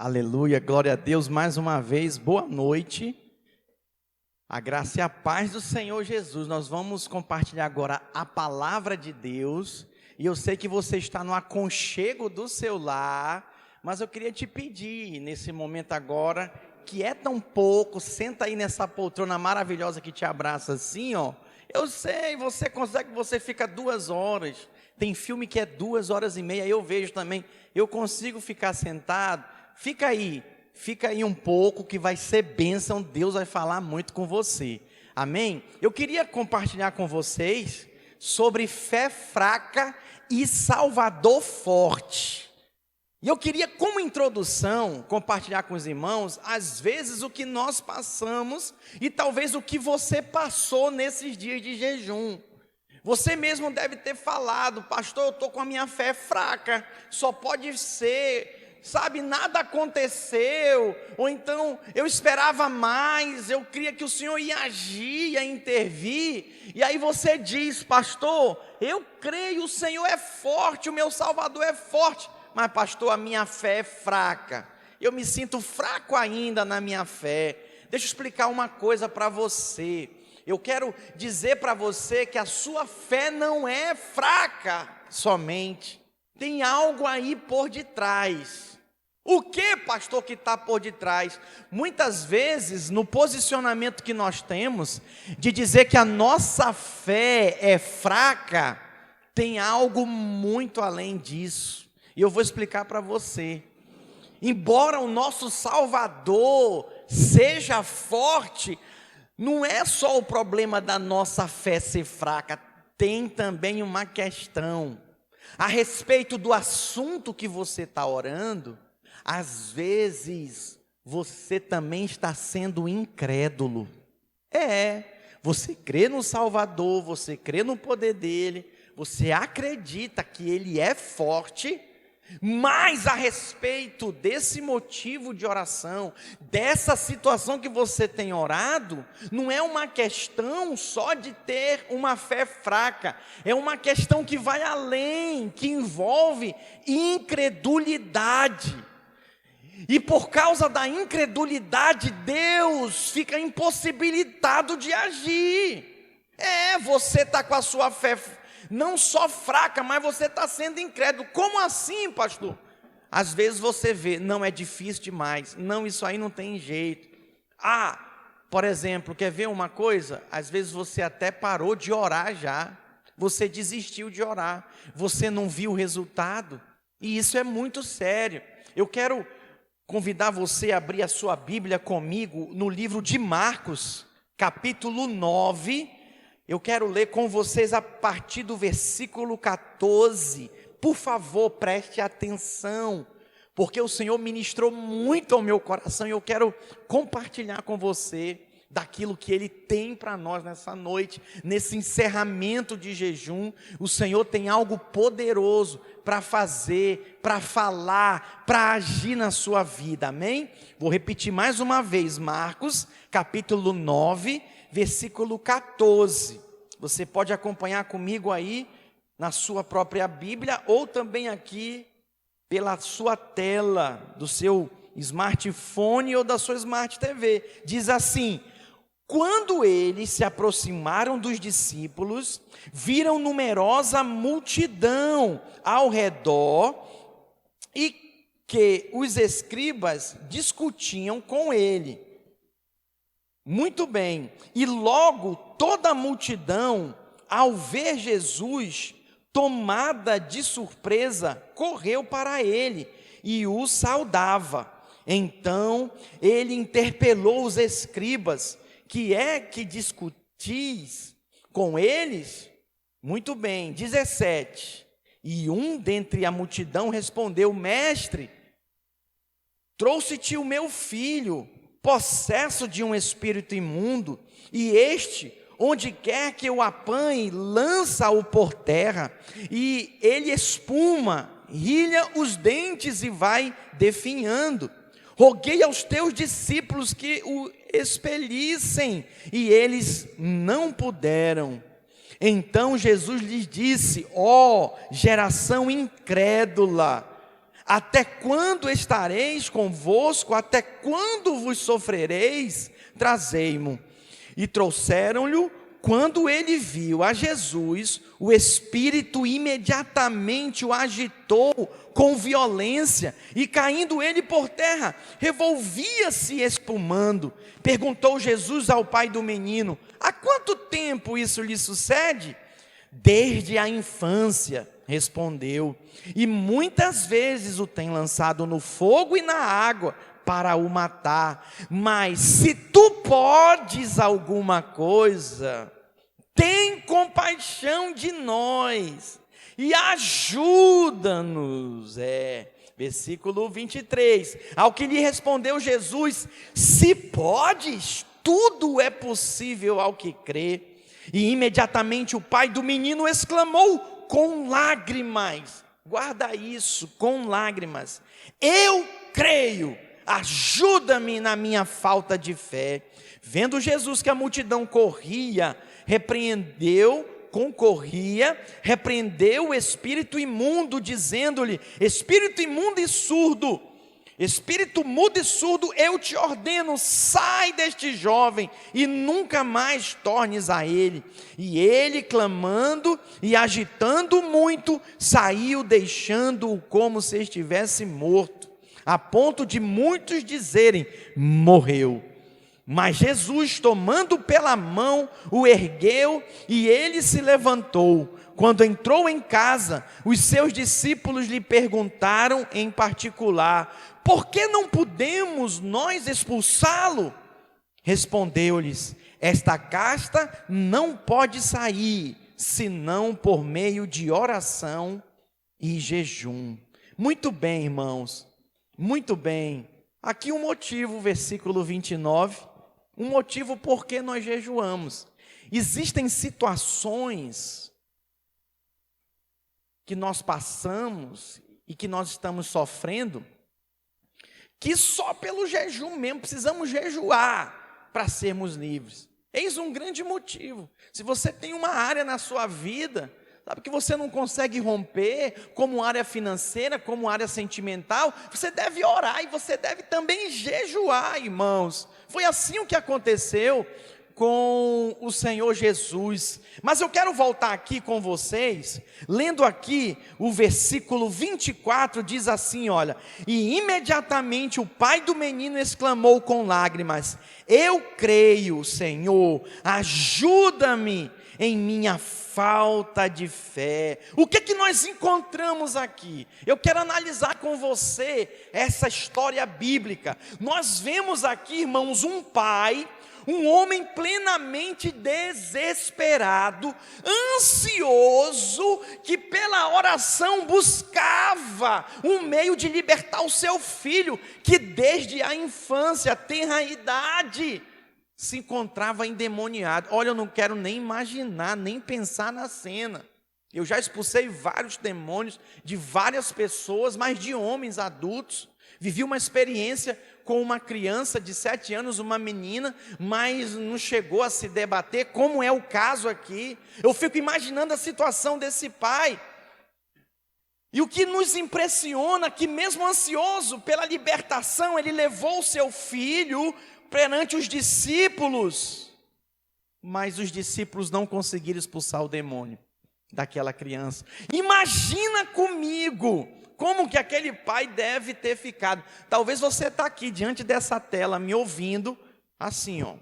Aleluia, glória a Deus, mais uma vez, boa noite, a graça e a paz do Senhor Jesus. Nós vamos compartilhar agora a palavra de Deus, e eu sei que você está no aconchego do seu lar, mas eu queria te pedir, nesse momento agora, que é tão pouco, senta aí nessa poltrona maravilhosa que te abraça assim, ó. Eu sei, você consegue, você fica 2 horas, tem filme que é 2h30, eu vejo também, eu consigo ficar sentado. Fica aí um pouco que vai ser bênção, Deus vai falar muito com você, amém? Eu queria compartilhar com vocês sobre fé fraca e Salvador forte. E eu queria, como introdução, compartilhar com os irmãos, às vezes o que nós passamos e talvez o que você passou nesses dias de jejum. Você mesmo deve ter falado, pastor, eu estou com a minha fé fraca, só pode ser... Sabe, nada aconteceu, ou então eu esperava mais, eu cria que o Senhor ia agir, ia intervir, e aí você diz, pastor, eu creio, o Senhor é forte, o meu Salvador é forte, mas pastor, a minha fé é fraca, eu me sinto fraco ainda na minha fé. Deixa eu explicar uma coisa para você, eu quero dizer para você que a sua fé não é fraca somente, tem algo aí por detrás. O que, pastor, que está por detrás? Muitas vezes, no posicionamento que nós temos, de dizer que a nossa fé é fraca, tem algo muito além disso. E eu vou explicar para você. Embora o nosso Salvador seja forte, não é só o problema da nossa fé ser fraca, tem também uma questão. A respeito do assunto que você está orando, às vezes você também está sendo incrédulo. Você crê no Salvador, você crê no poder dele, você acredita que ele é forte, mas a respeito desse motivo de oração, dessa situação que você tem orado, não é uma questão só de ter uma fé fraca, é uma questão que vai além, que envolve incredulidade. E por causa da incredulidade, Deus fica impossibilitado de agir. Você está com a sua fé não só fraca, mas você está sendo incrédulo. Como assim, pastor? Às vezes você vê, não, é difícil demais, não, isso aí não tem jeito. Por exemplo, quer ver uma coisa? Às vezes você até parou de orar já, você desistiu de orar, você não viu o resultado, e isso é muito sério. Eu quero convidar você a abrir a sua Bíblia comigo no livro de Marcos, capítulo 9, eu quero ler com vocês a partir do versículo 14, por favor, preste atenção, porque o Senhor ministrou muito ao meu coração e eu quero compartilhar com você daquilo que Ele tem para nós nessa noite, nesse encerramento de jejum. O Senhor tem algo poderoso para fazer, para falar, para agir na sua vida, amém? Vou repetir mais uma vez, Marcos, capítulo 9, versículo 14, você pode acompanhar comigo aí, na sua própria Bíblia, ou também aqui, pela sua tela, do seu smartphone ou da sua Smart TV, diz assim: quando eles se aproximaram dos discípulos, viram numerosa multidão ao redor e que os escribas discutiam com ele. Muito bem, e logo toda a multidão, ao ver Jesus, tomada de surpresa, correu para ele e o saudava. Então ele interpelou os escribas: que é que discutis com eles? Muito bem, 17. E um dentre a multidão respondeu: mestre, trouxe-te o meu filho, possesso de um espírito imundo, e este, onde quer que o apanhe, lança-o por terra, e ele espuma, rilha os dentes e vai definhando. Roguei aos teus discípulos que o expelissem, e eles não puderam. Então Jesus lhes disse: ó geração incrédula, Até quando estareis convosco? Até quando vos sofrereis? Trazei-mo. E trouxeram-lhe. Quando ele viu a Jesus, o Espírito imediatamente o agitou com violência, e caindo ele por terra, revolvia-se espumando. Perguntou Jesus ao pai do menino: há quanto tempo isso lhe sucede? Desde a infância, respondeu, e muitas vezes o tem lançado no fogo e na água para o matar. Mas se tu podes alguma coisa, tem compaixão de nós e ajuda-nos. Versículo 23. Ao que lhe respondeu Jesus: se podes, tudo é possível ao que crê. E imediatamente o pai do menino exclamou com lágrimas, guarda isso, com lágrimas: eu creio, ajuda-me na minha falta de fé. Vendo Jesus que a multidão repreendeu o espírito imundo, dizendo-lhe: espírito imundo e surdo, espírito mudo e surdo, eu te ordeno, sai deste jovem e nunca mais tornes a ele. E ele, clamando e agitando muito, saiu, deixando-o como se estivesse morto, a ponto de muitos dizerem: morreu. Mas Jesus, tomando pela mão, o ergueu e ele se levantou. Quando entrou em casa, os seus discípulos lhe perguntaram em particular: por que não podemos nós expulsá-lo? Respondeu-lhes: esta casta não pode sair, senão por meio de oração e jejum. Muito bem, irmãos, muito bem. Aqui um motivo, versículo 29, um motivo por que nós jejuamos. Existem situações que nós passamos e que nós estamos sofrendo, que só pelo jejum mesmo, precisamos jejuar para sermos livres. Eis um grande motivo. Se você tem uma área na sua vida, sabe, que você não consegue romper, como área financeira, como área sentimental, você deve orar e você deve também jejuar, irmãos. Foi assim o que aconteceu com o Senhor Jesus. Mas eu quero voltar aqui com vocês, lendo aqui o versículo 24, diz assim, olha: e imediatamente o pai do menino exclamou com lágrimas: eu creio, Senhor, ajuda-me em minha falta de fé. O que nós encontramos aqui? Eu quero analisar com você essa história bíblica. Nós vemos aqui, irmãos, um pai, um homem plenamente desesperado, ansioso, que pela oração buscava um meio de libertar o seu filho, que desde a infância, tenra idade, se encontrava endemoniado. Olha, eu não quero nem imaginar, nem pensar na cena. Eu já expulsei vários demônios de várias pessoas, mas de homens adultos. Vivi uma experiência com uma criança de 7 anos, uma menina, mas não chegou a se debater, como é o caso aqui. Eu fico imaginando a situação desse pai. E o que nos impressiona, que mesmo ansioso pela libertação, ele levou o seu filho perante os discípulos, mas os discípulos não conseguiram expulsar o demônio daquela criança. Imagina comigo como que aquele pai deve ter ficado. Talvez você está aqui diante dessa tela me ouvindo assim, ó,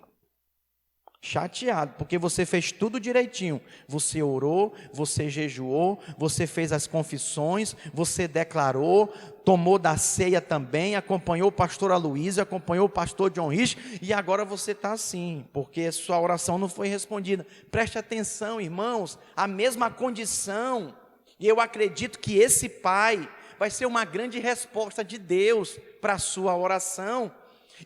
chateado, porque você fez tudo direitinho. Você orou, você jejuou, você fez as confissões, você declarou, tomou da ceia também, acompanhou o pastor Aloysio, acompanhou o pastor John Rich, e agora você está assim, porque sua oração não foi respondida. Preste atenção, irmãos, a mesma condição, e eu acredito que esse pai vai ser uma grande resposta de Deus para a sua oração.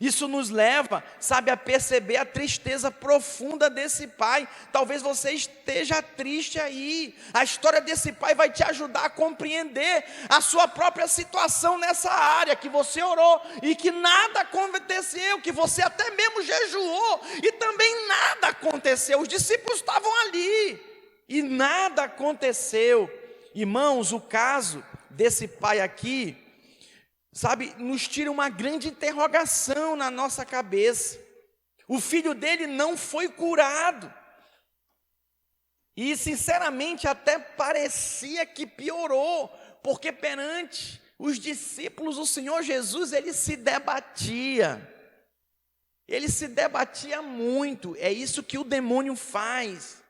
Isso nos leva, sabe, a perceber a tristeza profunda desse pai. Talvez você esteja triste aí. A história desse pai vai te ajudar a compreender a sua própria situação nessa área, que você orou e que nada aconteceu, que você até mesmo jejuou e também nada aconteceu. Os discípulos estavam ali e nada aconteceu. Irmãos, o caso desse pai aqui sabe, nos tira uma grande interrogação na nossa cabeça. O filho dele não foi curado. E, sinceramente, até parecia que piorou, porque perante os discípulos, o Senhor Jesus, ele se debatia. Ele se debatia muito. É isso que o demônio faz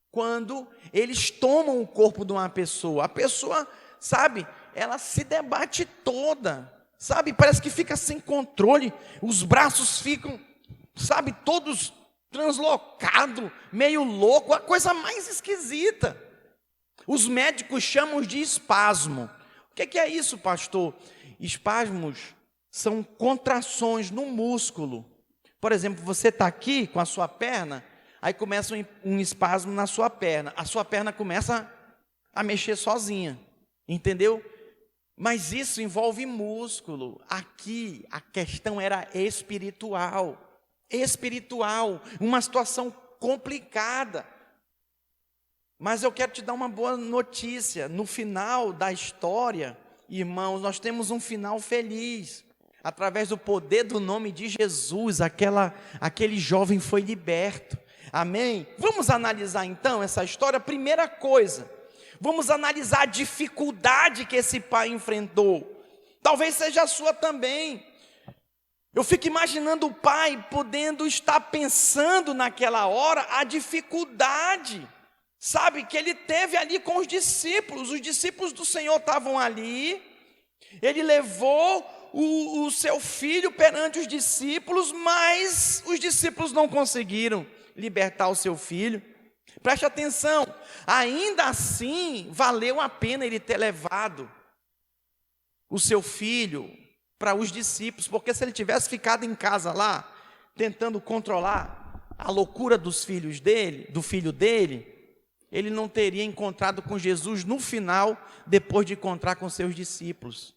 quando eles tomam o corpo de uma pessoa. A pessoa, sabe, ela se debate toda, sabe, parece que fica sem controle, os braços ficam, sabe, todos translocado, meio louco, a coisa mais esquisita. Os médicos chamam de espasmo. O que é isso, pastor? Espasmos são contrações no músculo. Por exemplo, você está aqui com a sua perna, aí começa um espasmo na sua perna. A sua perna começa a mexer sozinha, entendeu? Mas isso envolve músculo. Aqui a questão era espiritual. Espiritual, uma situação complicada. Mas eu quero te dar uma boa notícia. No final da história, irmãos, nós temos um final feliz. Através do poder do nome de Jesus, aquele jovem foi liberto. Amém? Vamos analisar então essa história. Primeira coisa, vamos analisar a dificuldade que esse pai enfrentou. Talvez seja a sua também. Eu fico imaginando o pai podendo estar pensando naquela hora a dificuldade, sabe, que ele teve ali com os discípulos do Senhor estavam ali, ele levou o seu filho perante os discípulos, mas os discípulos não conseguiram libertar o seu filho. Preste atenção, ainda assim valeu a pena ele ter levado o seu filho para os discípulos, porque se ele tivesse ficado em casa lá, tentando controlar a loucura do filho dele, ele não teria encontrado com Jesus no final, depois de encontrar com seus discípulos.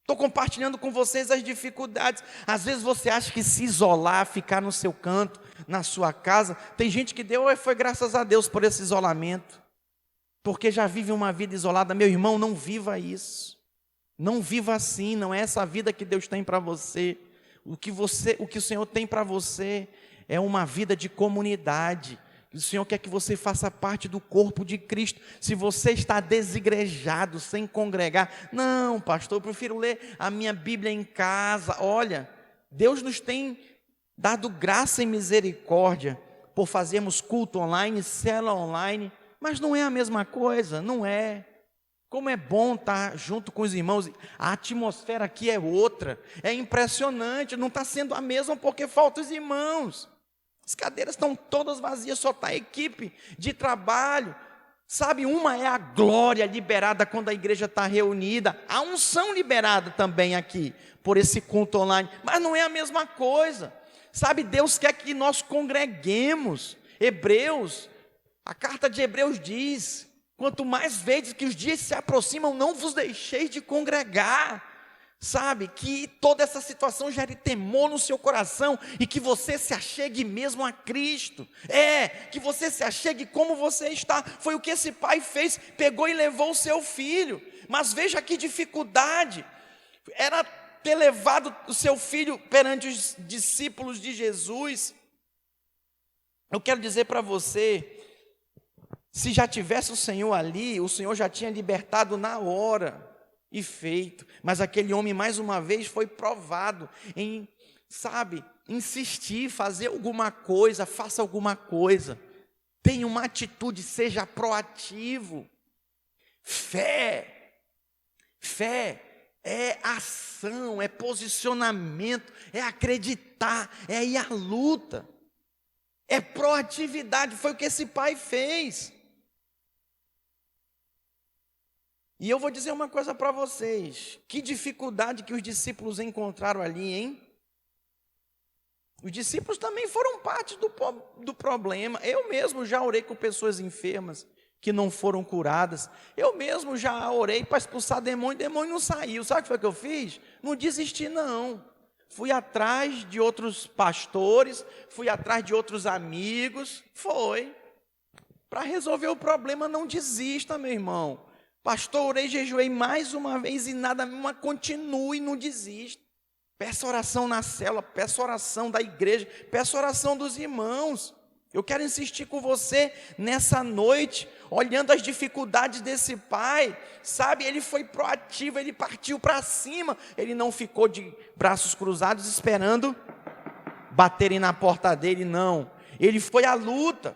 Estou compartilhando com vocês as dificuldades. Às vezes você acha que se isolar, ficar no seu canto, na sua casa, tem gente que foi graças a Deus por esse isolamento, porque já vive uma vida isolada. Meu irmão, não viva isso. Não viva assim, não é essa vida que Deus tem para você. O que o Senhor tem para você é uma vida de comunidade. O Senhor quer que você faça parte do corpo de Cristo. Se você está desigrejado, sem congregar, não, pastor, eu prefiro ler a minha Bíblia em casa. Olha, Deus nos tem dado graça e misericórdia por fazermos culto online, célula online, mas não é a mesma coisa, não é. Como é bom estar junto com os irmãos, a atmosfera aqui é outra, é impressionante, não está sendo a mesma porque faltam os irmãos, as cadeiras estão todas vazias, só está a equipe de trabalho, sabe, uma é a glória liberada quando a igreja está reunida, a unção liberada também aqui, por esse culto online, mas não é a mesma coisa, sabe, Deus quer que nós congreguemos. A carta de Hebreus diz: quanto mais vezes que os dias se aproximam, não vos deixeis de congregar. Sabe, que toda essa situação gere temor no seu coração e que você se achegue mesmo a Cristo. Que você se achegue como você está. Foi o que esse pai fez, pegou e levou o seu filho. Mas veja que dificuldade. Era ter levado o seu filho perante os discípulos de Jesus. Eu quero dizer para você, se já tivesse o Senhor ali, o Senhor já tinha libertado na hora e feito. Mas aquele homem, mais uma vez, foi provado em, insistir, fazer alguma coisa, faça alguma coisa. Tenha uma atitude, seja proativo. Fé é ação, é posicionamento, é acreditar, é ir à luta. É proatividade, foi o que esse pai fez. E eu vou dizer uma coisa para vocês, que dificuldade que os discípulos encontraram ali, hein? Os discípulos também foram parte do problema. Eu mesmo já orei com pessoas enfermas que não foram curadas. Eu mesmo já orei para expulsar demônio, demônio não saiu. Sabe o que foi que eu fiz? Não desisti não. Fui atrás de outros pastores, fui atrás de outros amigos, para resolver o problema. Não desista, meu irmão. Pastor, orei, jejuei mais uma vez e nada, mas continue, não desista. Peça oração na célula, peça oração da igreja, peça oração dos irmãos. Eu quero insistir com você nessa noite, olhando as dificuldades desse pai, sabe? Ele foi proativo, ele partiu para cima, ele não ficou de braços cruzados esperando baterem na porta dele, não. Ele foi à luta.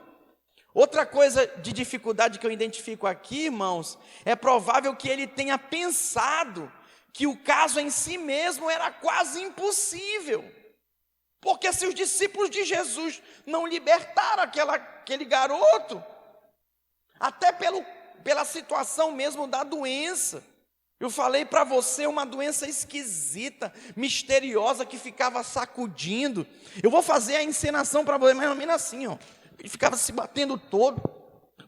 Outra coisa de dificuldade que eu identifico aqui, irmãos, é provável que ele tenha pensado que o caso em si mesmo era quase impossível. Porque se os discípulos de Jesus não libertaram aquele garoto, até pela situação mesmo da doença, eu falei para você, uma doença esquisita, misteriosa, que ficava sacudindo. Eu vou fazer a encenação para você, mais ou menos assim, ó. Ele ficava se batendo todo,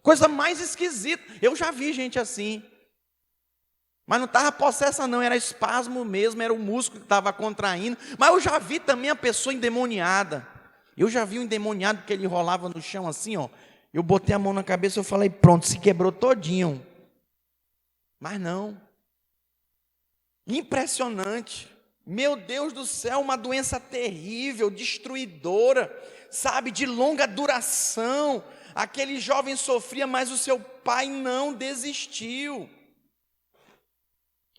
coisa mais esquisita. Eu já vi gente assim, mas não estava possessa não, era espasmo mesmo, era o músculo que estava contraindo. Mas eu já vi também a pessoa endemoniada. Eu já vi um endemoniado que ele rolava no chão assim, ó. Eu botei a mão na cabeça e falei, pronto, se quebrou todinho. Mas não. Impressionante. Meu Deus do céu, uma doença terrível, destruidora, sabe, de longa duração. Aquele jovem sofria, mas o seu pai não desistiu.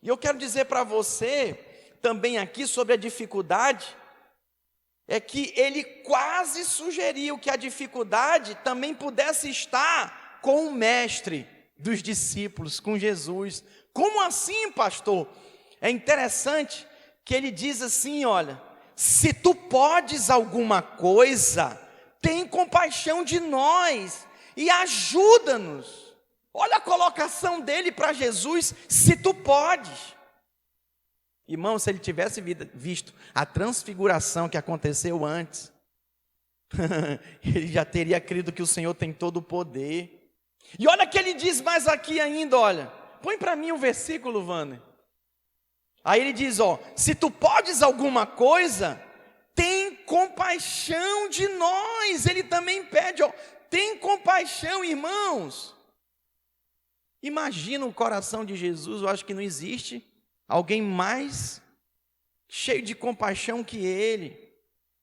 E eu quero dizer para você, também aqui sobre a dificuldade, é que ele quase sugeriu que a dificuldade também pudesse estar com o mestre dos discípulos, com Jesus. Como assim, pastor? É interessante que ele diz assim, olha, se tu podes alguma coisa, tem compaixão de nós e ajuda-nos. Olha a colocação dele para Jesus, se tu podes. Irmão, se ele tivesse visto a transfiguração que aconteceu antes, ele já teria crido que o Senhor tem todo o poder. E olha que ele diz mais aqui ainda, olha, põe para mim o versículo, Vânia. Aí ele diz, ó, se tu podes alguma coisa, tem compaixão de nós. Ele também pede, ó, tem compaixão, irmãos. Imagina o coração de Jesus, eu acho que não existe alguém mais cheio de compaixão que ele.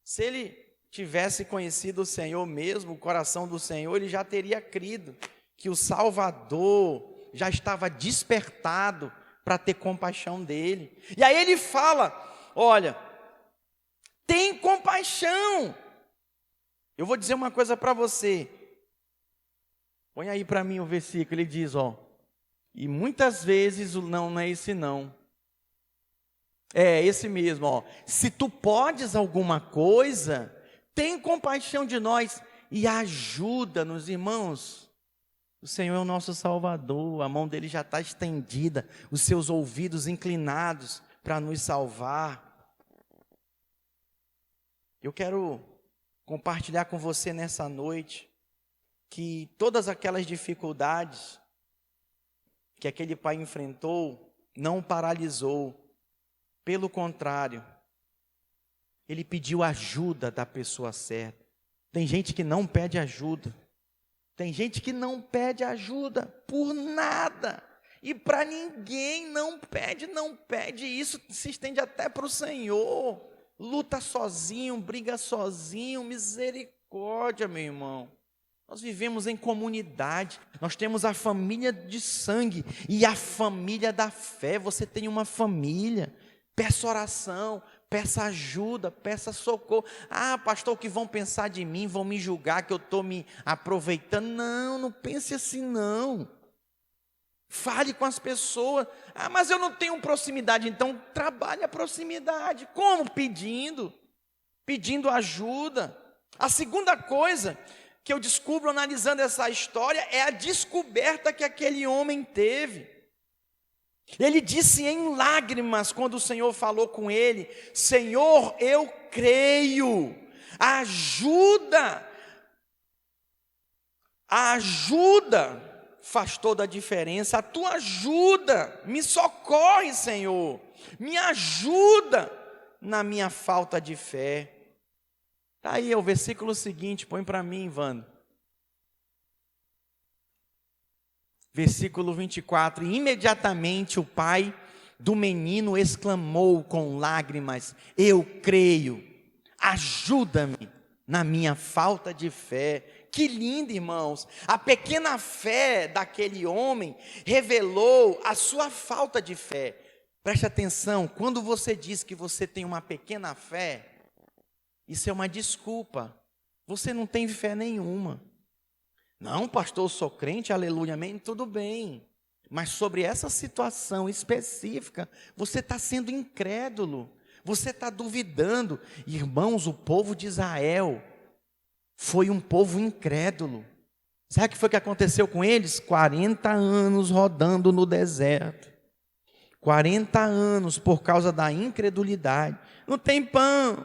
Se ele tivesse conhecido o Senhor mesmo, o coração do Senhor, ele já teria crido que o Salvador já estava despertado para ter compaixão dele. E aí ele fala, olha, tem compaixão. Eu vou dizer uma coisa para você. Põe aí para mim o versículo, ele diz, ó, e muitas vezes o não é esse não. É esse mesmo, ó. Se tu podes alguma coisa, tem compaixão de nós e ajuda-nos, irmãos. O Senhor é o nosso Salvador, a mão dele já está estendida, os seus ouvidos inclinados para nos salvar. Eu quero compartilhar com você nessa noite que todas aquelas dificuldades que aquele pai enfrentou não o paralisou. Pelo contrário, ele pediu ajuda da pessoa certa. Tem gente que não pede ajuda. Tem gente que não pede ajuda por nada. E para ninguém não pede. Isso se estende até para o Senhor. Luta sozinho, briga sozinho, misericórdia, meu irmão. Nós vivemos em comunidade, nós temos a família de sangue e a família da fé. Você tem uma família. Peça oração, peça ajuda, peça socorro. Ah, pastor, o que vão pensar de mim? Vão me julgar que eu estou me aproveitando. Não, não pense assim não. Fale com as pessoas. Ah, mas eu não tenho proximidade. Então trabalhe a proximidade. Como? Pedindo ajuda. A segunda coisa que eu descubro analisando essa história é a descoberta que aquele homem teve. Ele disse em lágrimas, quando o Senhor falou com ele, Senhor, eu creio, ajuda faz toda a diferença, a tua ajuda, me socorre, Senhor, me ajuda na minha falta de fé. Está aí, é o versículo seguinte, põe para mim, Wanda. Versículo 24: e imediatamente o pai do menino exclamou com lágrimas: eu creio, ajuda-me na minha falta de fé. Que lindo, irmãos! A pequena fé daquele homem revelou a sua falta de fé. Preste atenção, quando você diz que você tem uma pequena fé, isso é uma desculpa. Você não tem fé nenhuma. Não, pastor, eu sou crente, aleluia, amém, tudo bem. Mas sobre essa situação específica, você está sendo incrédulo, você está duvidando. Irmãos, o povo de Israel foi um povo incrédulo. Sabe o que foi que aconteceu com eles? 40 anos rodando no deserto. 40 anos por causa da incredulidade. Não tem pão,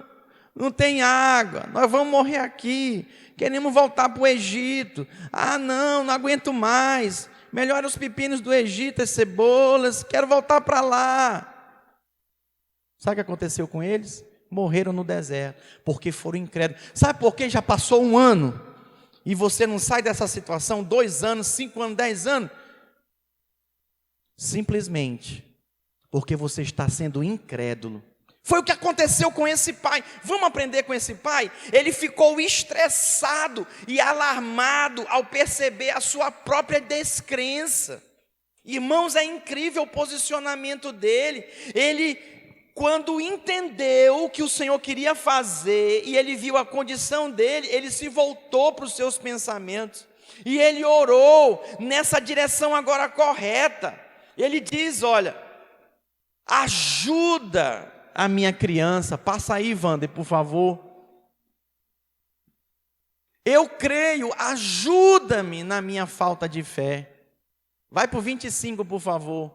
não tem água, nós vamos morrer aqui. Queremos voltar para o Egito. Ah, não aguento mais. Melhor os pepinos do Egito, as cebolas, quero voltar para lá. Sabe o que aconteceu com eles? Morreram no deserto, porque foram incrédulos. Sabe por que já passou um ano e você não sai dessa situação? 2 anos, 5 anos, 10 anos? Simplesmente porque você está sendo incrédulo. Foi o que aconteceu com esse pai. Vamos aprender com esse pai? Ele ficou estressado e alarmado ao perceber a sua própria descrença. Irmãos, é incrível o posicionamento dele. Ele, quando entendeu o que o Senhor queria fazer e ele viu a condição dele, ele se voltou para os seus pensamentos e ele orou nessa direção agora correta. Ele diz: olha, ajuda a minha criança. Passa aí, Wander, por favor. Eu creio, ajuda-me na minha falta de fé. Vai para o 25, por favor.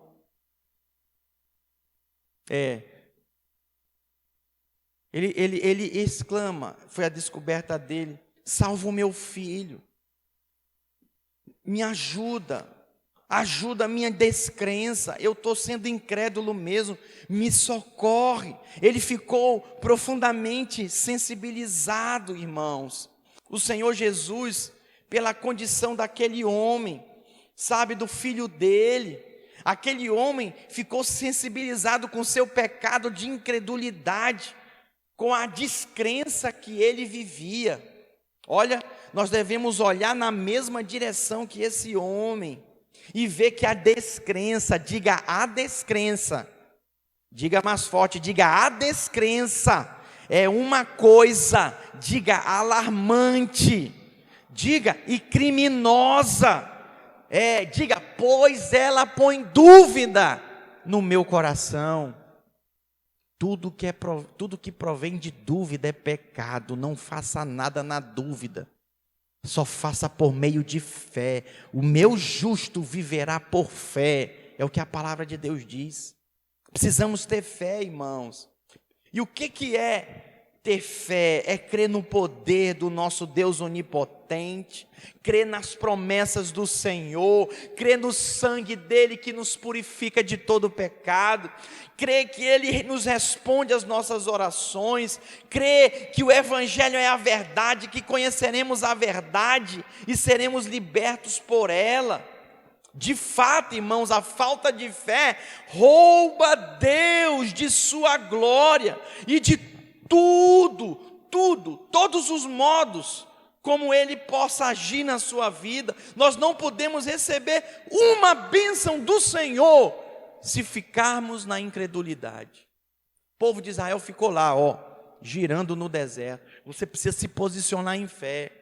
Ele exclama, foi a descoberta dele: salva o meu filho, me ajuda a minha descrença, eu estou sendo incrédulo mesmo, me socorre. Ele ficou profundamente sensibilizado, irmãos. O Senhor Jesus, pela condição daquele homem, sabe, do filho dele, aquele homem ficou sensibilizado com o seu pecado de incredulidade, com a descrença que ele vivia. Olha, nós devemos olhar na mesma direção que esse homem e ver que a descrença, diga a descrença, diga mais forte, diga a descrença, é uma coisa, diga alarmante, diga e criminosa, diga, pois ela põe dúvida no meu coração. Tudo que provém de dúvida é pecado. Não faça nada na dúvida, só faça por meio de fé. O meu justo viverá por fé, é o que a palavra de Deus diz. Precisamos ter fé, irmãos. E o que é ter fé? É crer no poder do nosso Deus onipotente, crer nas promessas do Senhor, crer no sangue dele que nos purifica de todo pecado, crer que ele nos responde às nossas orações, crer que o evangelho é a verdade, que conheceremos a verdade e seremos libertos por ela. De fato, irmãos, a falta de fé rouba Deus de sua glória e de todos os modos como ele possa agir na sua vida. Nós não podemos receber uma bênção do Senhor se ficarmos na incredulidade. O povo de Israel ficou lá, girando no deserto. Você precisa se posicionar em fé.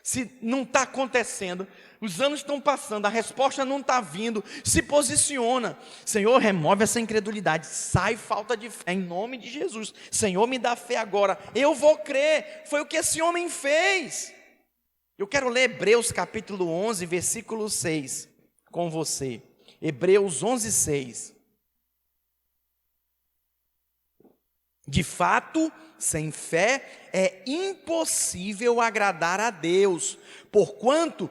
Se não está acontecendo, os anos estão passando, a resposta não está vindo, se posiciona. Senhor, remove essa incredulidade, sai falta de fé, em nome de Jesus. Senhor, me dá fé agora, eu vou crer. Foi o que esse homem fez. Eu quero ler Hebreus capítulo 11, versículo 6 com você. Hebreus 11, 6. De fato, sem fé é impossível agradar a Deus, porquanto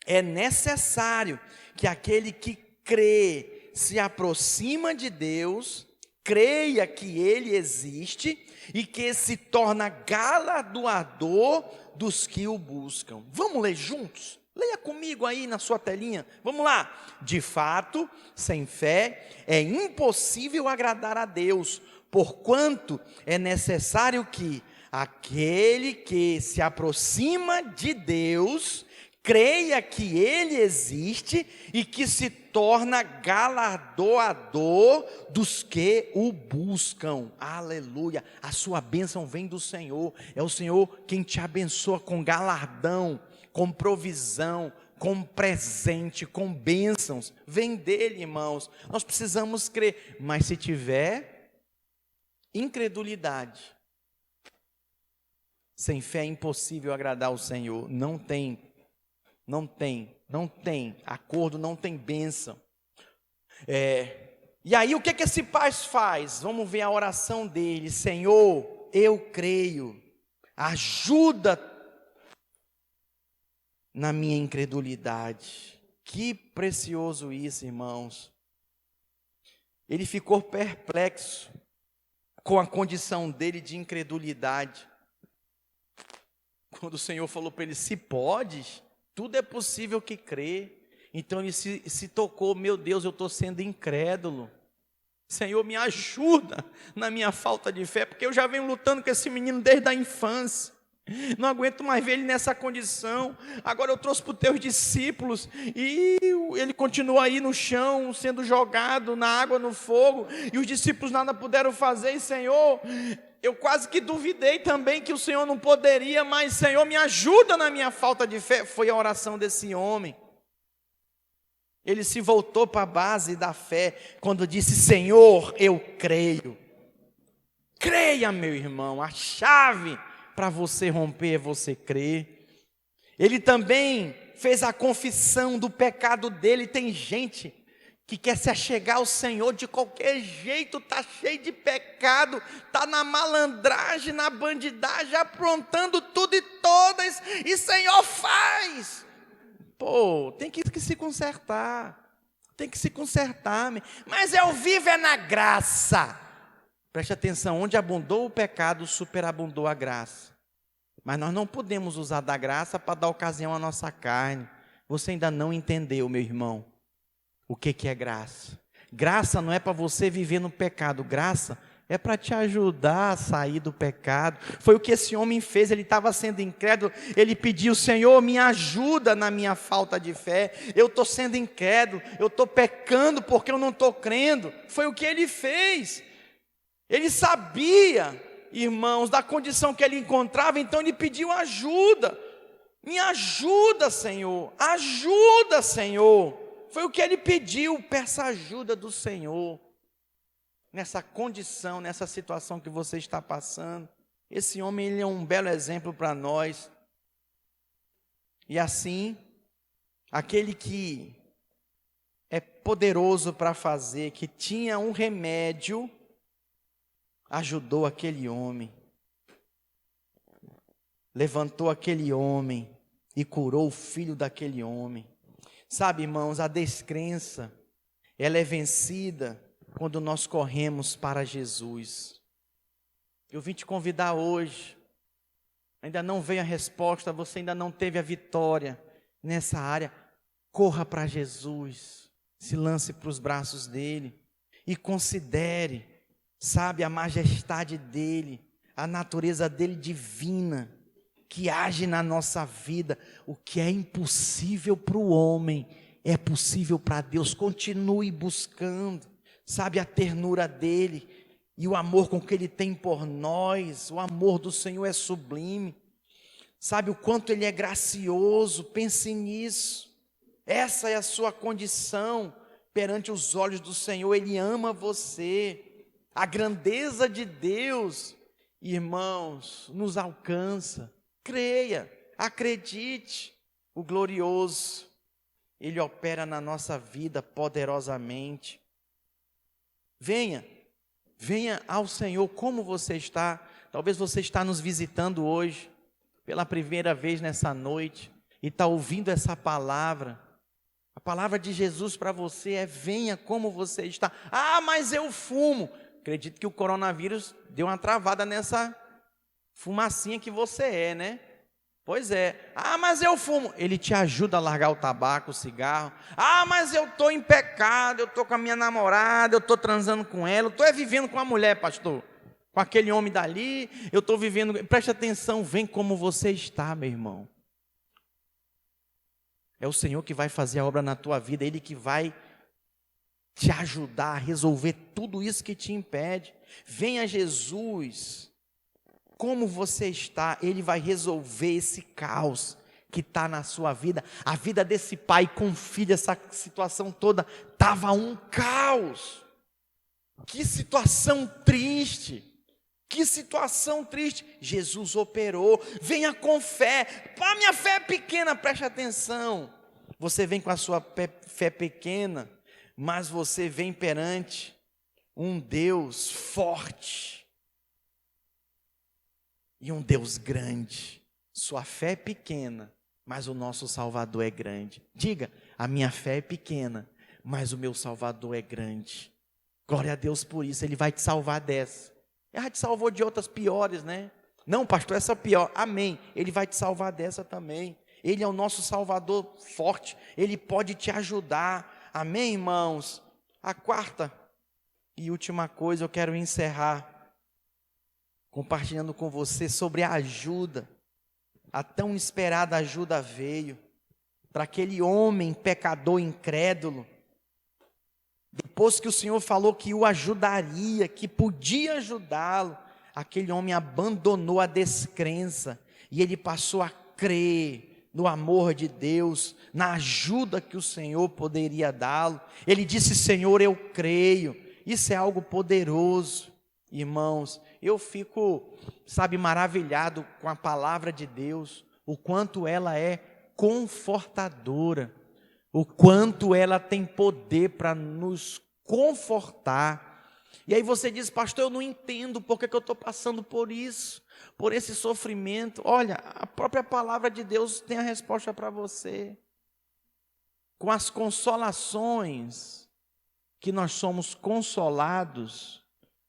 é necessário que aquele que crê se aproxima de Deus, creia que Ele existe e que se torna galardoador dos que o buscam. Vamos ler juntos? Leia comigo aí na sua telinha. Vamos lá. De fato, sem fé é impossível agradar a Deus, porquanto é necessário que aquele que se aproxima de Deus creia que Ele existe e que se torna galardoador dos que o buscam. Aleluia. A sua bênção vem do Senhor. É o Senhor quem te abençoa com galardão, com provisão, com presente, com bênçãos. Vem dele, irmãos. Nós precisamos crer. Mas se tiver incredulidade, sem fé é impossível agradar ao Senhor. Não tem acordo, não tem bênção. E aí o que esse pai faz? Vamos ver a oração dele. Senhor, eu creio, ajuda na minha incredulidade. Que precioso isso, irmãos. Ele ficou perplexo com a condição dele de incredulidade. Quando o Senhor falou para ele, se podes, tudo é possível que crê. Então ele se tocou, meu Deus, eu estou sendo incrédulo. Senhor, me ajuda na minha falta de fé, porque eu já venho lutando com esse menino desde a infância. Não aguento mais ver ele nessa condição. Agora eu trouxe para os teus discípulos e ele continua aí no chão, sendo jogado na água, no fogo, e os discípulos nada puderam fazer. E Senhor, eu quase que duvidei também que o Senhor não poderia, mas Senhor, me ajuda na minha falta de fé. Foi a oração desse homem. Ele se voltou para a base da fé quando disse, Senhor, eu creio. Creia, meu irmão, a chave para você romper é você crer. Ele também fez a confissão do pecado dele. Tem gente que quer se achegar ao Senhor de qualquer jeito, está cheio de pecado, está na malandragem, na bandidagem, aprontando tudo e todas, e Senhor faz. Pô, tem que se consertar, mas eu vivo é na graça. Preste atenção, onde abundou o pecado, superabundou a graça. Mas nós não podemos usar da graça para dar ocasião à nossa carne. Você ainda não entendeu, meu irmão, o que é graça. Graça não é para você viver no pecado, graça é para te ajudar a sair do pecado. Foi o que esse homem fez, ele estava sendo incrédulo, ele pediu, Senhor, me ajuda na minha falta de fé, eu estou sendo incrédulo, eu estou pecando porque eu não estou crendo. Foi o que ele fez. Ele sabia, irmãos, da condição que ele encontrava, então ele pediu ajuda. Me ajuda, Senhor, ajuda, Senhor. Foi o que ele pediu, peça ajuda do Senhor. Nessa condição, nessa situação que você está passando. Esse homem, ele é um belo exemplo para nós. E assim, aquele que é poderoso para fazer, que tinha um remédio, ajudou aquele homem, levantou aquele homem e curou o filho daquele homem. Sabe, irmãos, a descrença, ela é vencida quando nós corremos para Jesus. Eu vim te convidar hoje, ainda não veio a resposta, você ainda não teve a vitória nessa área, corra para Jesus, se lance para os braços dele e considere, sabe, a majestade dele, a natureza dele divina, que age na nossa vida. O que é impossível para o homem, é possível para Deus. Continue buscando, sabe, a ternura dele, e o amor com que ele tem por nós. O amor do Senhor é sublime, sabe, o quanto ele é gracioso, pense nisso. Essa é a sua condição perante os olhos do Senhor, ele ama você. A grandeza de Deus, irmãos, nos alcança. Creia, acredite, o glorioso, ele opera na nossa vida poderosamente. Venha ao Senhor como você está. Talvez você está nos visitando hoje, pela primeira vez nessa noite, e está ouvindo essa palavra. A palavra de Jesus para você é: venha como você está. Ah, mas eu fumo. Acredito que o coronavírus deu uma travada nessa fumacinha que você é, né? Pois é. Ah, mas eu fumo. Ele te ajuda a largar o tabaco, o cigarro. Ah, mas eu estou em pecado, eu estou com a minha namorada, eu estou transando com ela, eu estou vivendo com a mulher, pastor. Com aquele homem dali, eu estou vivendo. Preste atenção, vem como você está, meu irmão. É o Senhor que vai fazer a obra na tua vida, Ele que vai te ajudar a resolver tudo isso que te impede. Venha Jesus, como você está, Ele vai resolver esse caos que está na sua vida. A vida desse pai com filho, essa situação toda, estava um caos. Que situação triste. Que situação triste. Jesus operou. Venha com fé. A minha fé é pequena, preste atenção. Você vem com a sua fé pequena, mas você vem perante um Deus forte e um Deus grande. Sua fé é pequena, mas o nosso Salvador é grande. Diga, a minha fé é pequena, mas o meu Salvador é grande. Glória a Deus por isso, Ele vai te salvar dessa. Ele já te salvou de outras piores, né? Não, pastor, essa é pior. Amém. Ele vai te salvar dessa também. Ele é o nosso Salvador forte. Ele pode te ajudar. Amém, irmãos? A quarta e última coisa, eu quero encerrar compartilhando com você sobre a ajuda. A tão esperada ajuda veio para aquele homem pecador incrédulo. Depois que o Senhor falou que o ajudaria, que podia ajudá-lo, aquele homem abandonou a descrença e ele passou a crer no amor de Deus, na ajuda que o Senhor poderia dá-lo. Ele disse: Senhor, eu creio. Isso é algo poderoso, irmãos. Eu fico, maravilhado com a palavra de Deus, o quanto ela é confortadora, o quanto ela tem poder para nos confortar. E aí você diz: pastor, eu não entendo porque que eu estou passando por isso, por esse sofrimento. Olha, a própria palavra de Deus tem a resposta para você. Com as consolações que nós somos consolados,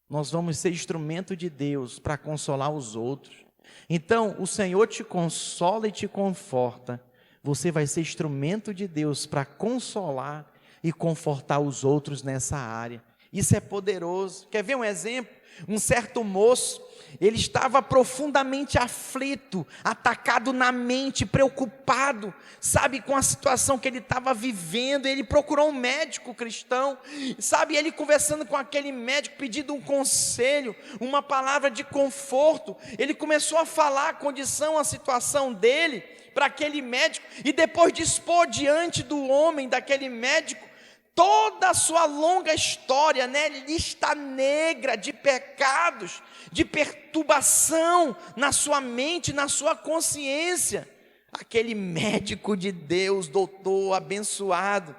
nós vamos ser instrumento de Deus para consolar os outros. Então, o Senhor te consola e te conforta. Você vai ser instrumento de Deus para consolar e confortar os outros nessa área. Isso é poderoso. Quer ver um exemplo? Um certo moço, ele estava profundamente aflito, atacado na mente, preocupado, com a situação que ele estava vivendo. Ele procurou um médico cristão, ele conversando com aquele médico, pedindo um conselho, uma palavra de conforto. Ele começou a falar a condição, a situação dele para aquele médico, e depois de expor diante do homem, daquele médico, toda a sua longa história, lista negra de pecados, de perturbação na sua mente, na sua consciência. Aquele médico de Deus, doutor abençoado,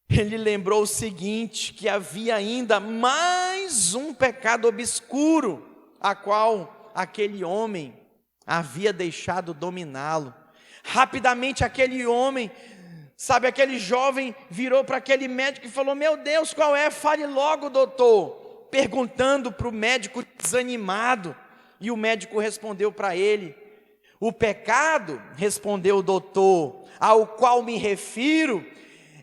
ele lembrou o seguinte, que havia ainda mais um pecado obscuro, a qual aquele homem havia deixado dominá-lo. Rapidamente aquele homem, aquele jovem virou para aquele médico e falou: meu Deus, qual é? Fale logo, doutor. Perguntando para o médico desanimado. E o médico respondeu para ele: o pecado, respondeu o doutor, ao qual me refiro,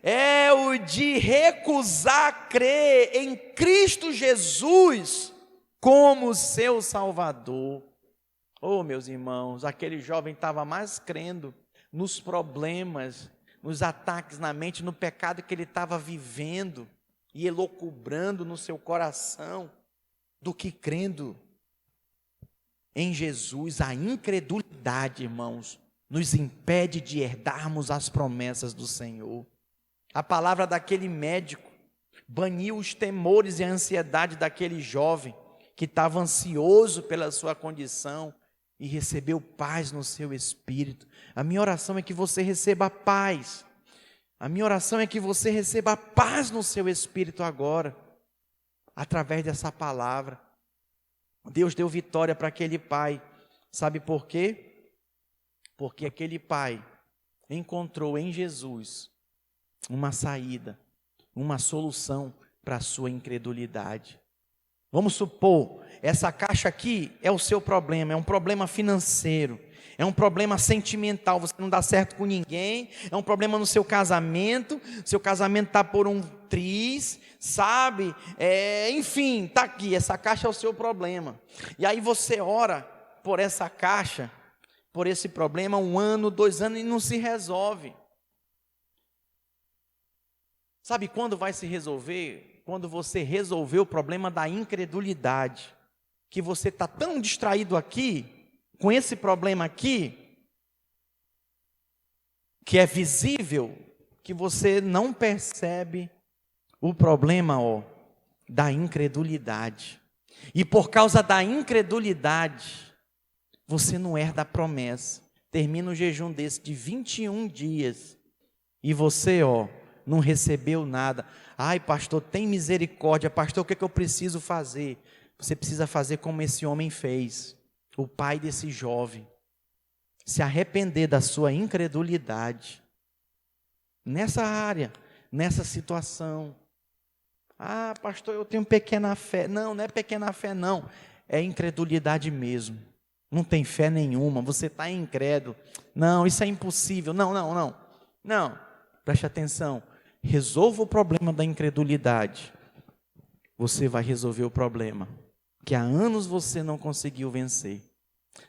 é o de recusar crer em Cristo Jesus como seu Salvador. Oh, meus irmãos, aquele jovem estava mais crendo nos problemas, nos ataques na mente, no pecado que ele estava vivendo e elucubrando no seu coração, do que crendo em Jesus. A incredulidade, irmãos, nos impede de herdarmos as promessas do Senhor. A palavra daquele médico baniu os temores e a ansiedade daquele jovem que estava ansioso pela sua condição e recebeu paz no seu espírito. A minha oração é que você receba paz. A minha oração é que você receba paz no seu espírito agora, através dessa palavra. Deus deu vitória para aquele pai. Sabe por quê? Porque aquele pai encontrou em Jesus uma saída, uma solução para a sua incredulidade. Vamos supor, essa caixa aqui é o seu problema, é um problema financeiro, é um problema sentimental, você não dá certo com ninguém, é um problema no seu casamento está por um triz, sabe? Enfim, está aqui, essa caixa é o seu problema. E aí você ora por essa caixa, por esse problema, 1 ano, 2 anos e não se resolve. Sabe quando vai se resolver? Quando você resolver o problema da incredulidade, que você está tão distraído aqui, com esse problema aqui, que é visível, que você não percebe o problema, da incredulidade. E por causa da incredulidade, você não herda a promessa. Termina o jejum desse de 21 dias, e você, não recebeu nada. Ai, pastor, tem misericórdia. Pastor, o que eu preciso fazer? Você precisa fazer como esse homem fez, o pai desse jovem. Se arrepender da sua incredulidade. Nessa área, nessa situação. Ah, pastor, eu tenho pequena fé. Não, não é pequena fé não. É incredulidade mesmo. Não tem fé nenhuma. Você está incrédulo. Não, isso é impossível. Não. Preste atenção. Resolva o problema da incredulidade. Você vai resolver o problema que há anos você não conseguiu vencer.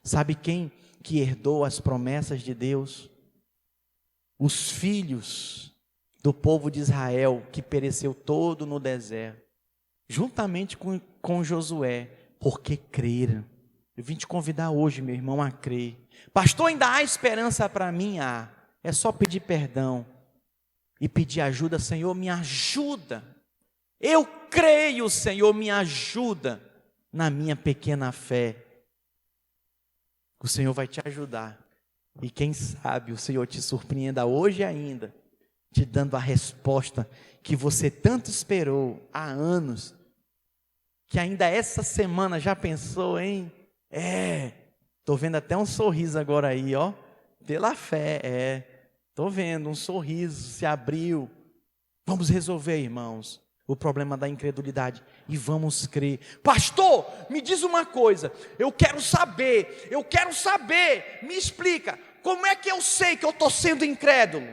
Sabe quem que herdou as promessas de Deus? Os filhos do povo de Israel, que pereceu todo no deserto, juntamente com Josué, porque creram. Eu vim te convidar hoje, meu irmão, a crer. Pastor, ainda há esperança para mim? É só pedir perdão e pedir ajuda. Senhor, me ajuda. Eu creio, Senhor, me ajuda na minha pequena fé. O Senhor vai te ajudar. E quem sabe o Senhor te surpreenda hoje ainda, te dando a resposta que você tanto esperou há anos, que ainda essa semana já pensou, hein? Estou vendo até um sorriso agora aí, pela fé, estou vendo um sorriso, se abriu. Vamos resolver, irmãos, o problema da incredulidade e vamos crer. Pastor, me diz uma coisa, eu quero saber, me explica, como é que eu sei que eu estou sendo incrédulo?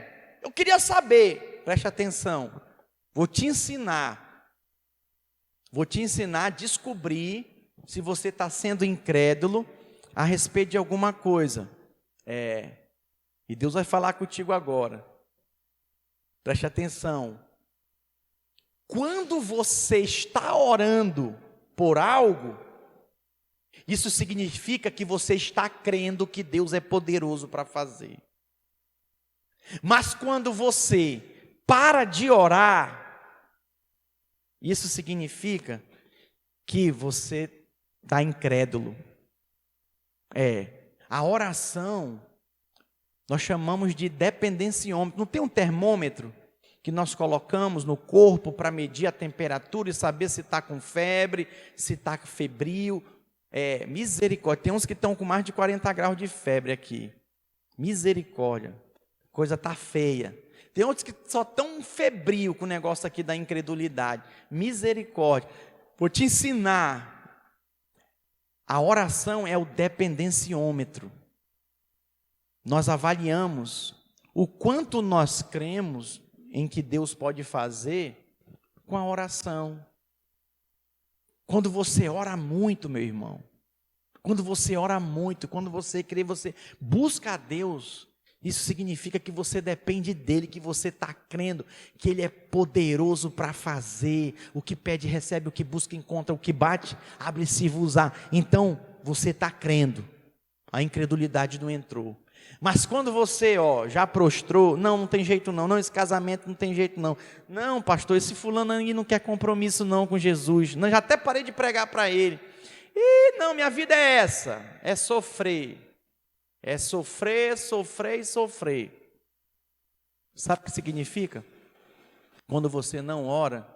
Eu queria saber, preste atenção, vou te ensinar a descobrir se você está sendo incrédulo a respeito de alguma coisa. E Deus vai falar contigo agora. Preste atenção. Quando você está orando por algo, isso significa que você está crendo que Deus é poderoso para fazer. Mas quando você para de orar, isso significa que você está incrédulo. A oração, nós chamamos de dependenciômetro. Não tem um termômetro que nós colocamos no corpo para medir a temperatura e saber se está com febre, se está febril? Misericórdia, tem uns que estão com mais de 40 graus de febre aqui. Misericórdia, coisa está feia. Tem outros que só estão febril com o negócio aqui da incredulidade. Misericórdia. Vou te ensinar. A oração é o dependenciômetro. Nós avaliamos o quanto nós cremos em que Deus pode fazer com a oração. Quando você ora muito, meu irmão, quando você ora muito, quando você crê, você busca a Deus, isso significa que você depende dEle, que você está crendo, que Ele é poderoso para fazer, o que pede recebe, o que busca encontra, o que bate, abre-se vos-á. Então, você está crendo, a incredulidade não entrou. Mas quando você já prostrou, não tem jeito não, esse casamento não tem jeito não, pastor, esse fulano aí não quer compromisso não com Jesus, não, já até parei de pregar para ele, não, minha vida é essa, é sofrer, sofrer. Sabe o que significa? Quando você não ora,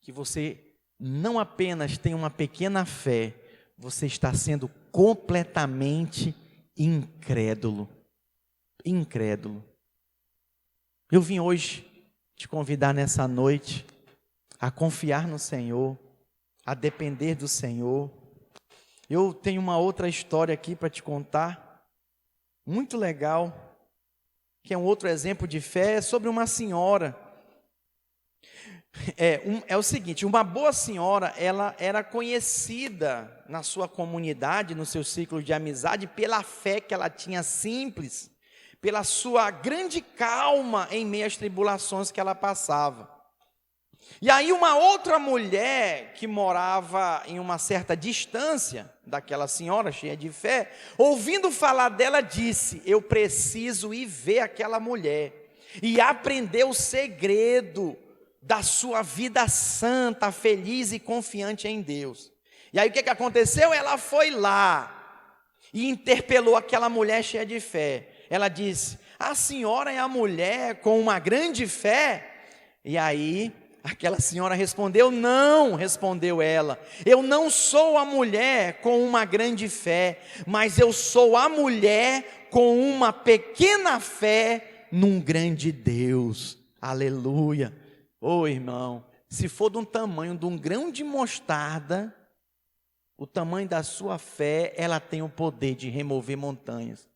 que você não apenas tem uma pequena fé, você está sendo completamente incrédulo. Eu vim hoje te convidar nessa noite a confiar no Senhor, a depender do Senhor. Eu tenho uma outra história aqui para te contar. muito legal, que é um outro exemplo de fé, é sobre uma senhora. É o seguinte, uma boa senhora, ela era conhecida na sua comunidade, no seu ciclo de amizade, pela fé que ela tinha simples, pela sua grande calma em meio às tribulações que ela passava. E aí uma outra mulher que morava em uma certa distância daquela senhora cheia de fé, ouvindo falar dela, disse: eu preciso ir ver aquela mulher e aprender o segredo da sua vida santa, feliz e confiante em Deus. E aí o que aconteceu? Ela foi lá e interpelou aquela mulher cheia de fé. Ela disse: a senhora é a mulher com uma grande fé? E aí aquela senhora respondeu: não, respondeu ela, eu não sou a mulher com uma grande fé, mas eu sou a mulher com uma pequena fé num grande Deus. Aleluia. Ô irmão, se for de um tamanho de um grão de mostarda, o tamanho da sua fé, ela tem o poder de remover montanhas.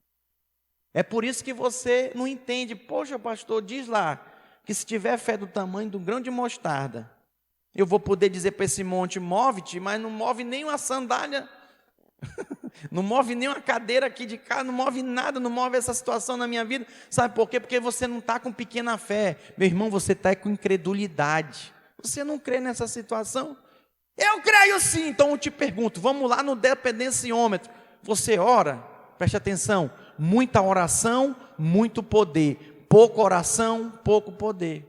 É por isso que você não entende. Poxa, pastor, diz lá que se tiver fé do tamanho de um grão de mostarda, eu vou poder dizer para esse monte: move-te, mas não move nem uma sandália, não move nem uma cadeira aqui de casa, não move nada, não move essa situação na minha vida. Sabe por quê? Porque você não está com pequena fé. Meu irmão, você está com incredulidade. Você não crê nessa situação? Eu creio sim. Então eu te pergunto, vamos lá no dependenciômetro. Você ora? Preste atenção. Muita oração, muito poder. Pouca oração, pouco poder.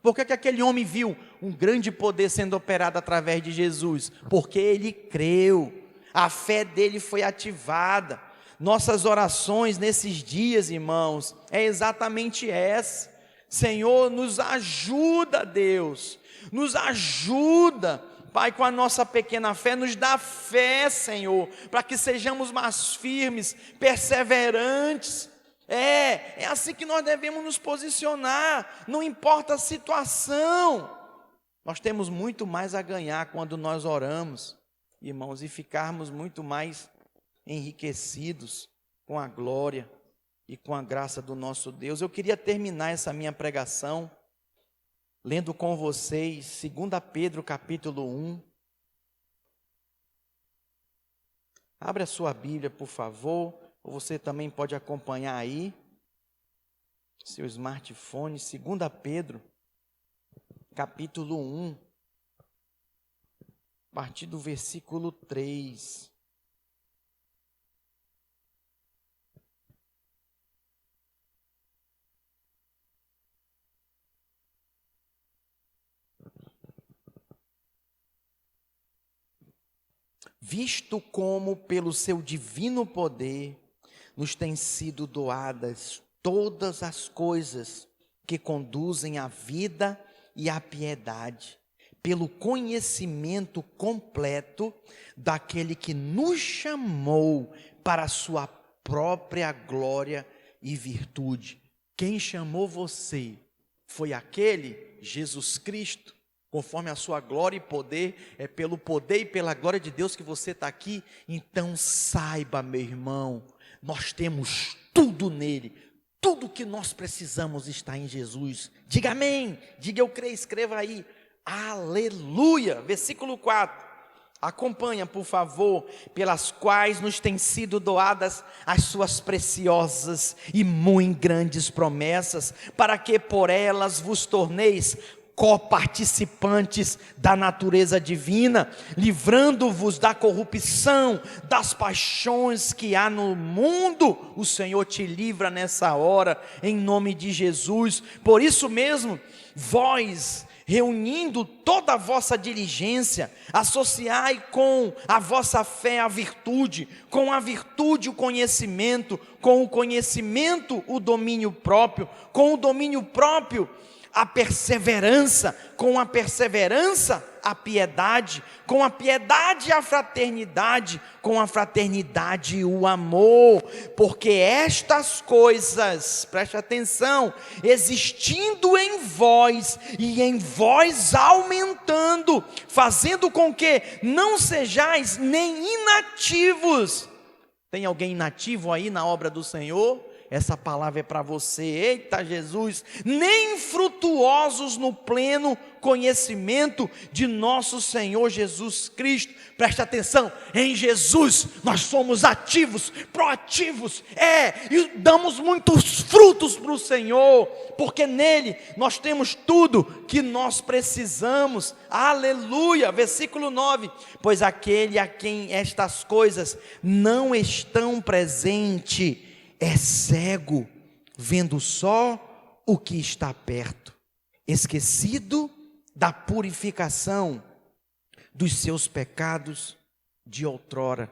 Por que aquele homem viu um grande poder sendo operado através de Jesus? Porque ele creu. A fé dele foi ativada. Nossas orações nesses dias, irmãos, é exatamente essa. Senhor, nos ajuda, Deus. Nos ajuda, Pai, com a nossa pequena fé. Nos dá fé, Senhor, para que sejamos mais firmes, perseverantes. É assim que nós devemos nos posicionar. Não importa a situação. Nós temos muito mais a ganhar quando nós oramos, irmãos, e ficarmos muito mais enriquecidos com a glória e com a graça do nosso Deus. Eu queria terminar essa minha pregação lendo com vocês 2 Pedro capítulo 1. Abre a sua Bíblia, por favor, ou você também pode acompanhar aí, seu smartphone. 2 Pedro capítulo 1. A partir do versículo 3. Visto como pelo seu divino poder nos têm sido doadas todas as coisas que conduzem à vida e à piedade, pelo conhecimento completo daquele que nos chamou para a sua própria glória e virtude. Quem chamou você foi aquele, Jesus Cristo, conforme a sua glória e poder. É pelo poder e pela glória de Deus que você está aqui. Então saiba, meu irmão, nós temos tudo nele. Tudo que nós precisamos está em Jesus. Diga amém, diga eu creio, escreva aí. Aleluia, versículo 4, acompanha por favor. Pelas quais nos têm sido doadas as suas preciosas e muito grandes promessas, para que por elas vos torneis coparticipantes da natureza divina, livrando-vos da corrupção, das paixões que há no mundo. O Senhor te livra nessa hora, em nome de Jesus. Por isso mesmo, vós, reunindo toda a vossa diligência, associai com a vossa fé a virtude, com a virtude o conhecimento, com o conhecimento o domínio próprio, com o domínio próprio a perseverança, com a perseverança a piedade, com a piedade a fraternidade, com a fraternidade o amor, porque estas coisas, preste atenção, existindo em vós e em vós aumentando, fazendo com que não sejais nem inativos. Tem alguém inativo aí na obra do Senhor? Essa palavra é para você. Eita Jesus, nem frutuosos no pleno conhecimento de nosso Senhor Jesus Cristo. Preste atenção, em Jesus nós somos ativos, proativos, e damos muitos frutos para o Senhor, porque nele nós temos tudo que nós precisamos. Aleluia, versículo 9, pois aquele a quem estas coisas não estão presentes, é cego, vendo só o que está perto, esquecido da purificação dos seus pecados de outrora.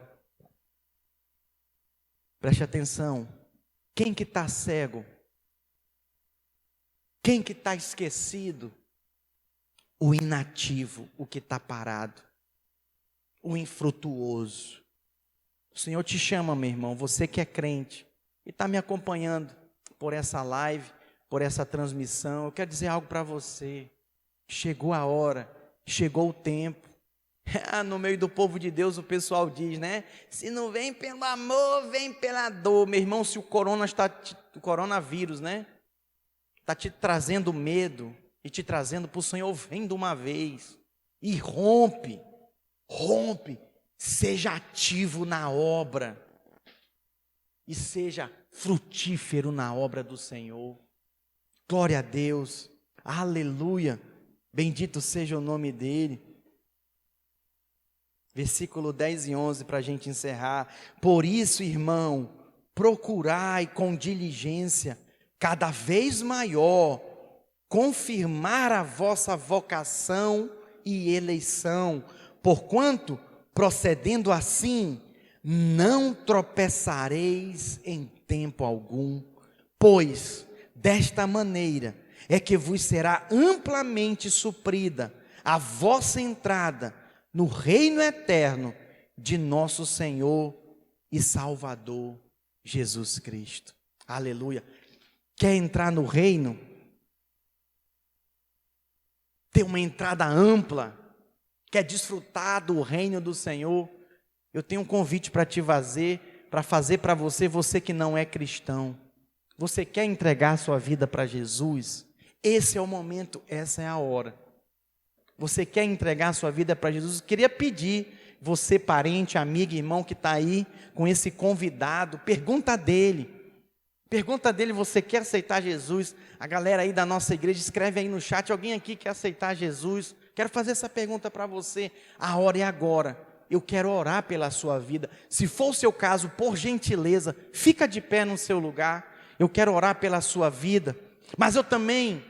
Preste atenção, quem que está cego? Quem que está esquecido? O inativo, o que está parado, o infrutuoso. O Senhor te chama, meu irmão, você que é crente, e está me acompanhando por essa live, por essa transmissão. Eu quero dizer algo para você. Chegou a hora, chegou o tempo. No meio do povo de Deus o pessoal diz, né? Se não vem pelo amor, vem pela dor. Meu irmão, se o coronavírus, né? Está te trazendo medo e te trazendo para o Senhor, vem de uma vez e rompe. Seja ativo na obra. E seja frutífero na obra do Senhor. Glória a Deus, aleluia, bendito seja o nome dEle. Versículo 10 e 11 para a gente encerrar. Por isso, irmão, procurai com diligência, cada vez maior, confirmar a vossa vocação e eleição, porquanto, procedendo assim, não tropeçareis em tempo algum, pois desta maneira é que vos será amplamente suprida a vossa entrada no reino eterno de nosso Senhor e Salvador Jesus Cristo. Aleluia. Quer entrar no reino? Ter uma entrada ampla? Quer desfrutar do reino do Senhor? Eu tenho um convite para te fazer para você que não é cristão. Você quer entregar a sua vida para Jesus? Esse é o momento, essa é a hora. Você quer entregar a sua vida para Jesus? Eu queria pedir, você parente, amigo, irmão que está aí com esse convidado, pergunta dele, você quer aceitar Jesus? A galera aí da nossa igreja, escreve aí no chat, alguém aqui quer aceitar Jesus? Quero fazer essa pergunta para você, a hora é agora. Eu quero orar pela sua vida. Se for o seu caso, por gentileza, fica de pé no seu lugar. Eu quero orar pela sua vida. Mas eu também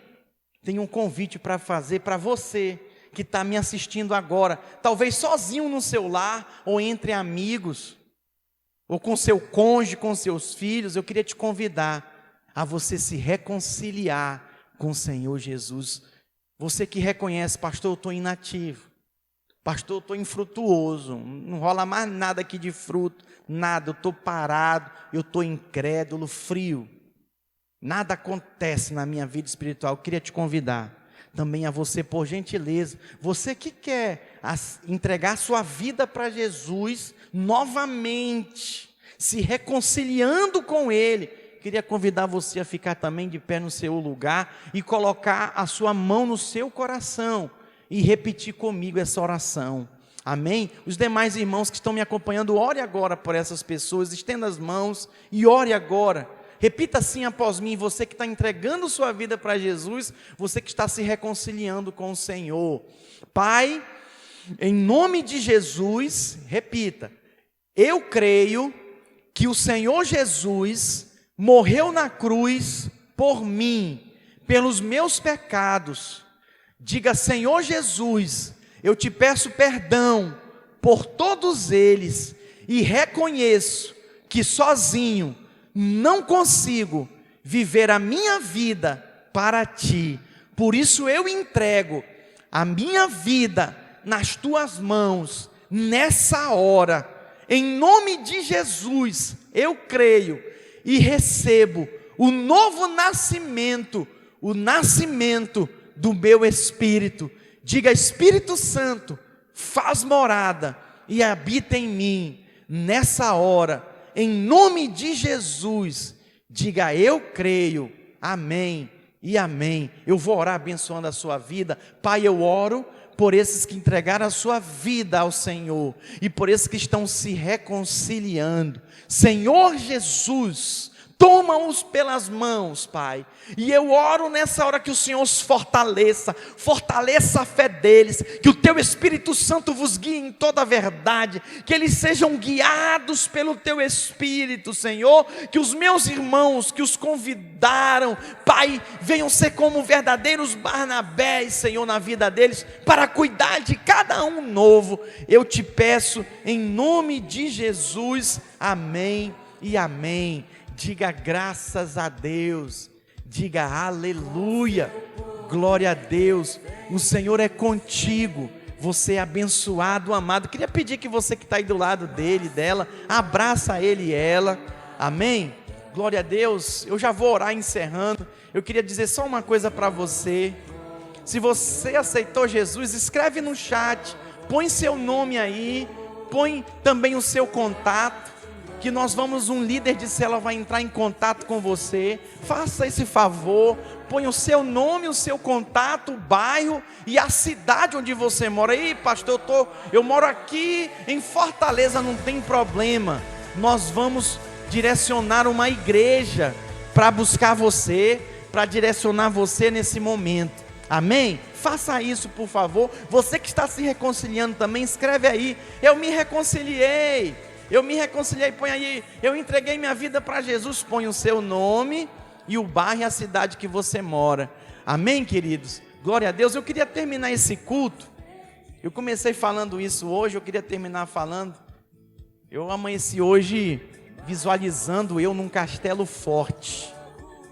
tenho um convite para fazer para você que está me assistindo agora, talvez sozinho no seu lar, ou entre amigos, ou com seu cônjuge, com seus filhos. Eu queria te convidar a você se reconciliar com o Senhor Jesus. Você que reconhece, pastor, eu estou inativo. Pastor, eu estou infrutuoso, não rola mais nada aqui de fruto, nada, eu estou parado, eu estou incrédulo, frio, nada acontece na minha vida espiritual. Eu queria te convidar também a você, por gentileza, você que quer entregar sua vida para Jesus novamente, se reconciliando com Ele, queria convidar você a ficar também de pé no seu lugar e colocar a sua mão no seu coração e repetir comigo essa oração. Amém? Os demais irmãos que estão me acompanhando, ore agora por essas pessoas, estenda as mãos e ore agora. Repita assim após mim, você que está entregando sua vida para Jesus, você que está se reconciliando com o Senhor. Pai, em nome de Jesus, repita, eu creio que o Senhor Jesus morreu na cruz por mim, pelos meus pecados. Diga, Senhor Jesus, eu te peço perdão por todos eles e reconheço que sozinho não consigo viver a minha vida para ti. Por isso eu entrego a minha vida nas tuas mãos nessa hora. Em nome de Jesus, eu creio e recebo o novo nascimento, o nascimento do meu espírito. Diga, Espírito Santo, faz morada e habita em mim. Nessa hora em nome de Jesus, diga: eu creio, amém e amém. Eu vou orar abençoando a sua vida. Pai, eu oro por esses que entregaram a sua vida ao Senhor e por esses que estão se reconciliando. Senhor Jesus, toma-os pelas mãos, Pai, e eu oro nessa hora que o Senhor os fortaleça a fé deles, que o Teu Espírito Santo vos guie em toda a verdade, que eles sejam guiados pelo Teu Espírito, Senhor, que os meus irmãos que os convidaram, Pai, venham ser como verdadeiros Barnabés, Senhor, na vida deles, para cuidar de cada um novo. Eu te peço em nome de Jesus, amém e amém. Diga graças a Deus, diga aleluia, glória a Deus. O Senhor é contigo, você é abençoado, amado. Queria pedir que você que está aí do lado dele, dela, abraça ele e ela, amém? Glória a Deus. Eu já vou orar encerrando. Eu queria dizer só uma coisa para você. Se você aceitou Jesus, escreve no chat, põe seu nome aí, põe também o seu contato, que um líder de célula vai entrar em contato com você. Faça esse favor, põe o seu nome, o seu contato, o bairro e a cidade onde você mora. Aí, pastor, eu moro aqui em Fortaleza, não tem problema. Nós vamos direcionar uma igreja para buscar você, para direcionar você nesse momento. Amém? Faça isso, por favor. Você que está se reconciliando também, escreve aí: eu me reconciliei. Põe aí: eu entreguei minha vida para Jesus. Põe o seu nome e o bairro e a cidade que você mora. Amém, queridos? Glória a Deus. Eu queria terminar esse culto. Eu comecei falando isso hoje, eu queria terminar falando. Eu amanheci hoje visualizando eu num castelo forte.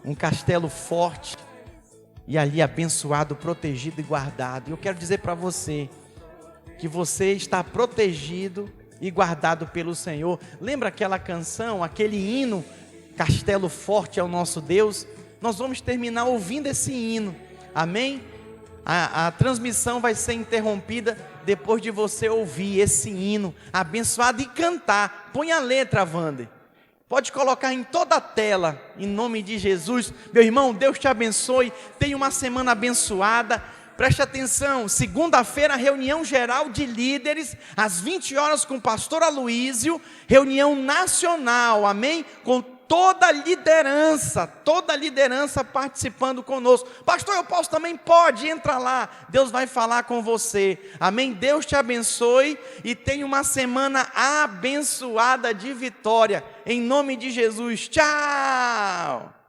Um castelo forte. E ali abençoado, protegido e guardado. E eu quero dizer para você que você está protegido e guardado pelo Senhor. Lembra aquela canção, aquele hino, Castelo Forte é o Nosso Deus? Nós vamos terminar ouvindo esse hino, amém? A transmissão vai ser interrompida depois de você ouvir esse hino abençoado e cantar. Põe a letra, Wander. Pode colocar em toda a tela, em nome de Jesus. Meu irmão, Deus te abençoe. Tenha uma semana abençoada. Preste atenção, segunda-feira, reunião geral de líderes, às 20 horas com o pastor Aloísio, reunião nacional, amém? Com toda a liderança participando conosco. Pastor, eu posso também? Pode, entra lá, Deus vai falar com você, amém? Deus te abençoe e tenha uma semana abençoada de vitória, em nome de Jesus. Tchau!